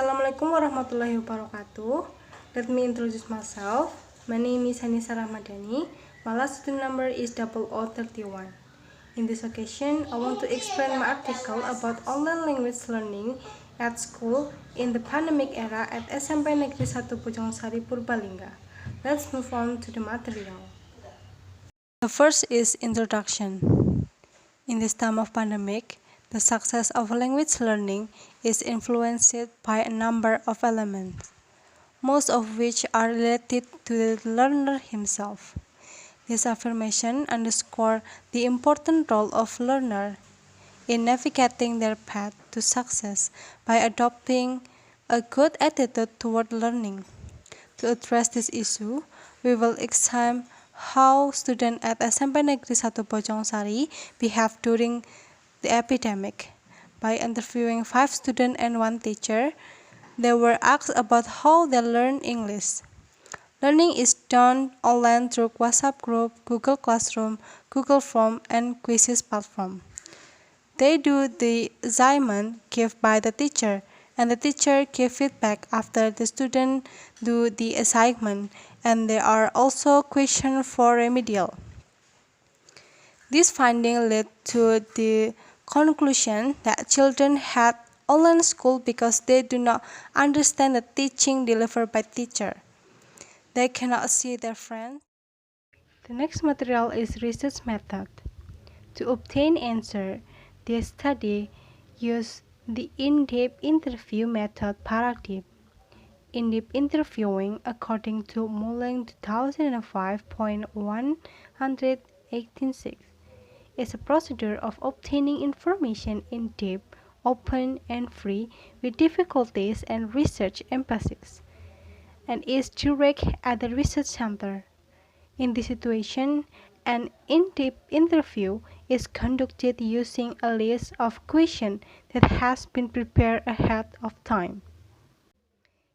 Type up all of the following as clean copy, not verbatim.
Assalamualaikum warahmatullahi wabarakatuh. Let me introduce myself. My name is Annisa Rahmadhani. My last student number is 0031. In this occasion, I want to explain my article about online language learning at school in the pandemic era at SMP Negeri 1 Bojongsari, Purbalingga. Let's move on to the material. The first is introduction. In this time of pandemic, the success of language learning is influenced by a number of elements, most of which are related to the learner himself. This affirmation underscores the important role of learner in navigating their path to success by adopting a good attitude toward learning. To address this issue, we will examine how students at SMP Negeri 1 Bojongsari behaved during the epidemic. By interviewing 5 students and 1 teacher, they were asked about how they learn English. Learning is done online through WhatsApp group, Google Classroom, Google Form, and quizzes platform. They do the assignment given by the teacher, and the teacher gives feedback after the student do the assignment, and there are also questions for remedial. This finding led to the conclusion that children had online school because they do not understand the teaching delivered by teacher. They cannot see their friends. The next material is research method. To obtain answer, the study used the in-depth interview method paradigm. In-depth interviewing, according to Mullen 2005.186, is a procedure of obtaining information in depth, open, and free with difficulties and research emphasis, and is directed at the research center. In this situation, an in-depth interview is conducted using a list of questions that has been prepared ahead of time.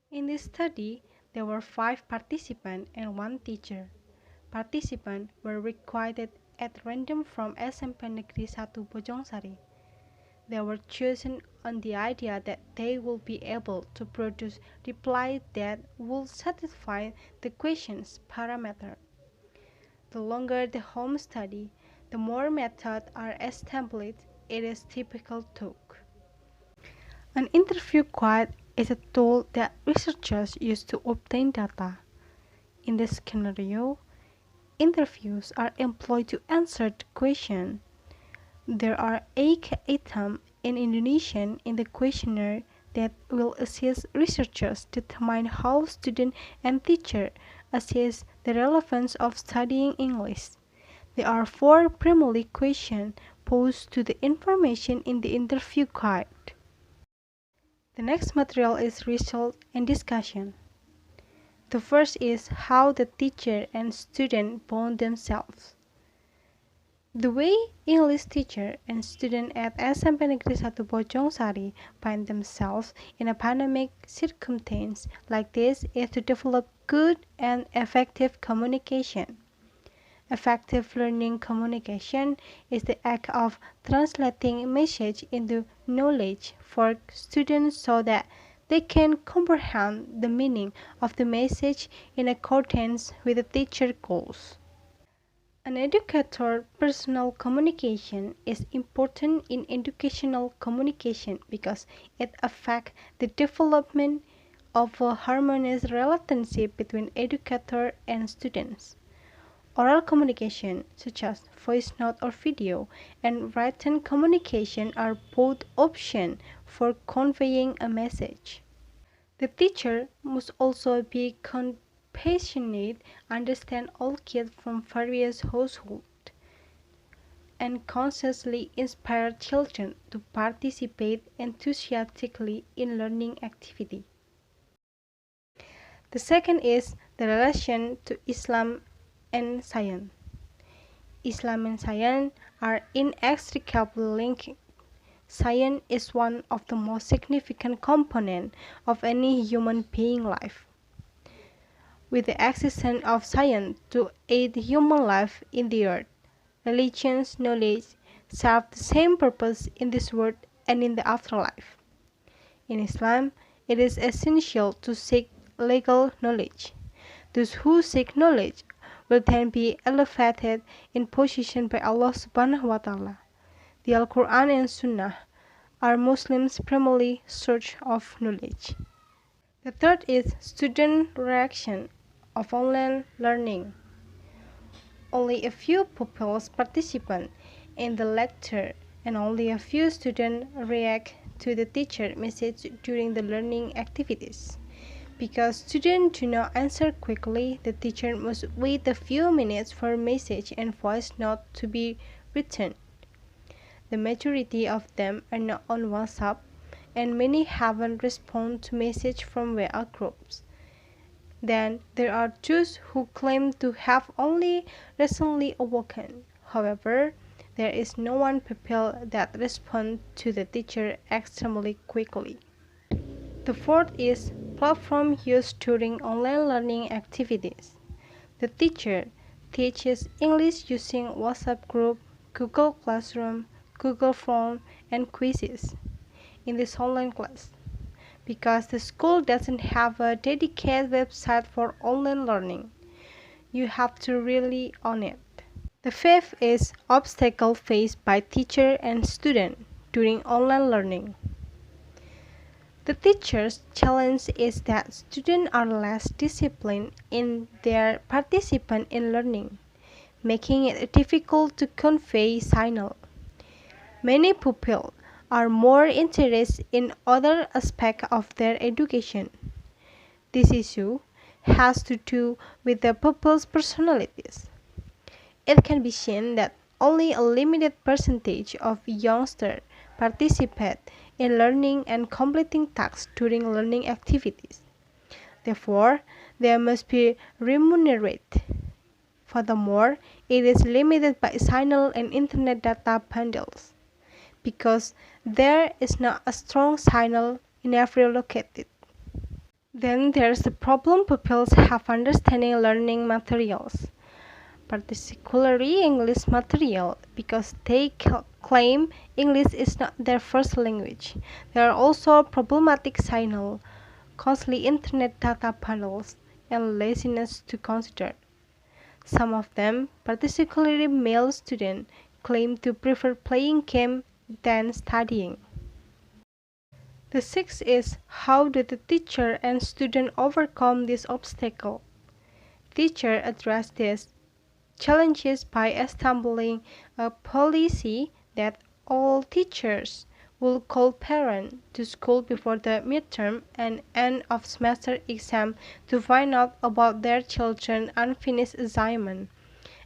In this study, there were 5 participants and 1 teacher. Participants were recruited at random from SMP Negeri 1 Bojongsari. They were chosen on the idea that they would be able to produce replies that would satisfy the question's parameter. The longer the home study, the more methods are established. It is typical took. An interview guide is a tool that researchers use to obtain data. In this scenario, interviews are employed to answer the question. There are 8 items in Indonesian in the questionnaire that will assist researchers determine how student and teacher assess the relevance of studying English. There are 4 primary questions posed to the information in the interview guide. The next material is result and discussion. The first is how the teacher and student bond themselves. The way English teacher and student at SMP Negeri 1 Bojongsari find themselves in a pandemic circumstance like this is to develop good and effective communication. Effective learning communication is the act of translating message into knowledge for students so that they can comprehend the meaning of the message in accordance with the teacher's goals. An educator's personal communication is important in educational communication because it affects the development of a harmonious relationship between educator and students. Oral communication, such as voice note or video, and written communication are both options for conveying a message. The teacher must also be compassionate, understand all kids from various households, and consciously inspire children to participate enthusiastically in learning activity. The second is the relation to Islam and science. Islam and science are inextricably linked. Science is one of the most significant components of any human being life. With the existence of science to aid human life in the earth, religion's knowledge serve the same purpose in this world and in the afterlife. In Islam, it is essential to seek legal knowledge. Those who seek knowledge will then be elevated in position by Allah subhanahu wa ta'ala. The Al-Quran and Sunnah are Muslims' primary source of knowledge. The third is student reaction of online learning. Only a few pupils participate in the lecture and only a few students react to the teacher message during the learning activities. Because students do not answer quickly, the teacher must wait a few minutes for a message and voice note to be written. The majority of them are not on WhatsApp, and many haven't responded to messages from WA groups. Then there are those who claim to have only recently awoken. However, there is no one pupil that responds to the teacher extremely quickly. The fourth is platform used during online learning activities. The teacher teaches English using WhatsApp group, Google Classroom, Google Form, and quizzes in this online class. Because the school doesn't have a dedicated website for online learning, you have to rely on it. The fifth is obstacle faced by teacher and student during online learning. The teacher's challenge is that students are less disciplined in their participation in learning, making it difficult to convey signal. Many pupils are more interested in other aspects of their education. This issue has to do with the pupils' personalities. It can be seen that only a limited percentage of youngsters participate in learning and completing tasks during learning activities. Therefore, they must be remunerated. Furthermore, it is limited by signal and internet data bundles, because there is not a strong signal in every locality. Then there's the problem pupils have understanding learning materials, particularly English material, because they claim English is not their first language. There are also problematic signal, costly internet data bundles, and laziness to consider. Some of them, particularly male students, claim to prefer playing games than studying. The sixth is how do the teacher and student overcome this obstacle? Teacher address these challenges by establishing a policy that all teachers will call parents to school before the midterm and end of semester exam to find out about their children's unfinished assignment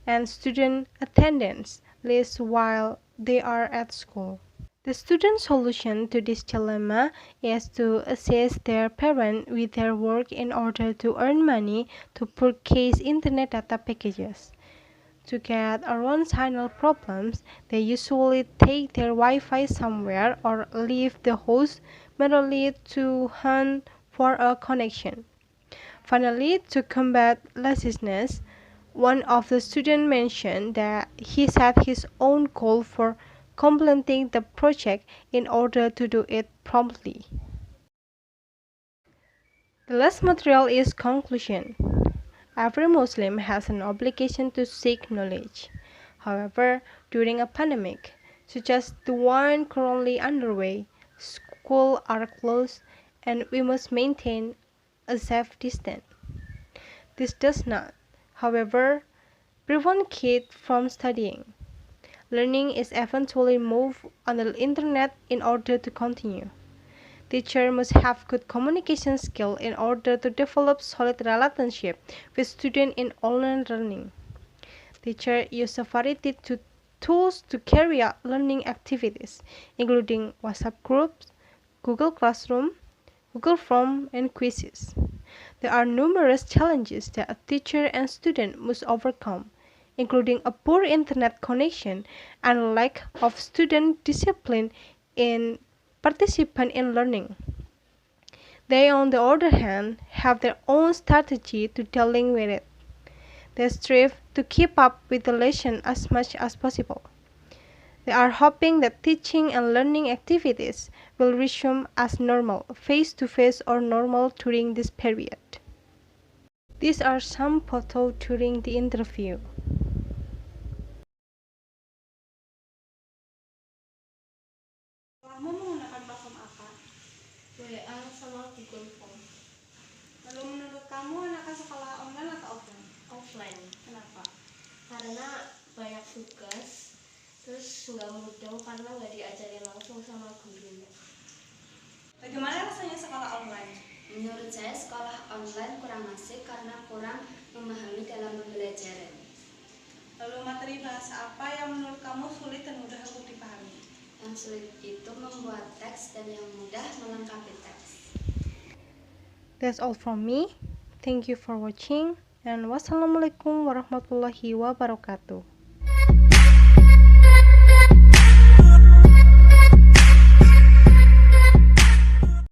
and student attendance list while they are at school. The student's solution to this dilemma is to assist their parent with their work in order to earn money to purchase internet data packages. To get around signal problems, they usually take their Wi-Fi somewhere or leave the house merely to hunt for a connection. Finally, to combat laziness, one of the students mentioned that he set his own goal for completing the project in order to do it promptly. The last material is conclusion. Every Muslim has an obligation to seek knowledge. However, during a pandemic, such as the one currently underway, schools are closed and we must maintain a safe distance. This does not, however, prevent kids from studying. Learning is eventually moved on the internet in order to continue. Teachers must have good communication skills in order to develop solid relationship with students in online learning. Teachers use a variety of tools to carry out learning activities, including WhatsApp groups, Google Classroom, Google Form, and quizzes. There are numerous challenges that a teacher and student must overcome, including a poor internet connection and a lack of student discipline in participant in learning. They, on the other hand, have their own strategy to dealing with it. They strive to keep up with the lesson as much as possible. They are hoping that teaching and learning activities will resume as normal, face-to-face or normal during this period. These are some photos during the interview. Kamu menggunakan platform apa? WA sama Google Form. Lalu menurut kamu enakan sekolah online atau offline? Offline. Kenapa? Karena banyak tugas, terus nggak mudeng karena nggak diajarin langsung sama gurunya. Bagaimana rasanya sekolah online? Menurut saya sekolah online kurang asik karena kurang memahami dalam pembelajaran. Lalu materi bahasa apa yang menurut kamu sulit dan mudah untuk dipahami? Yang sulit itu membuat teks dan yang mudah melengkapi teks. That's all from me. Thank you for watching and wassalamualaikum warahmatullahi wabarakatuh.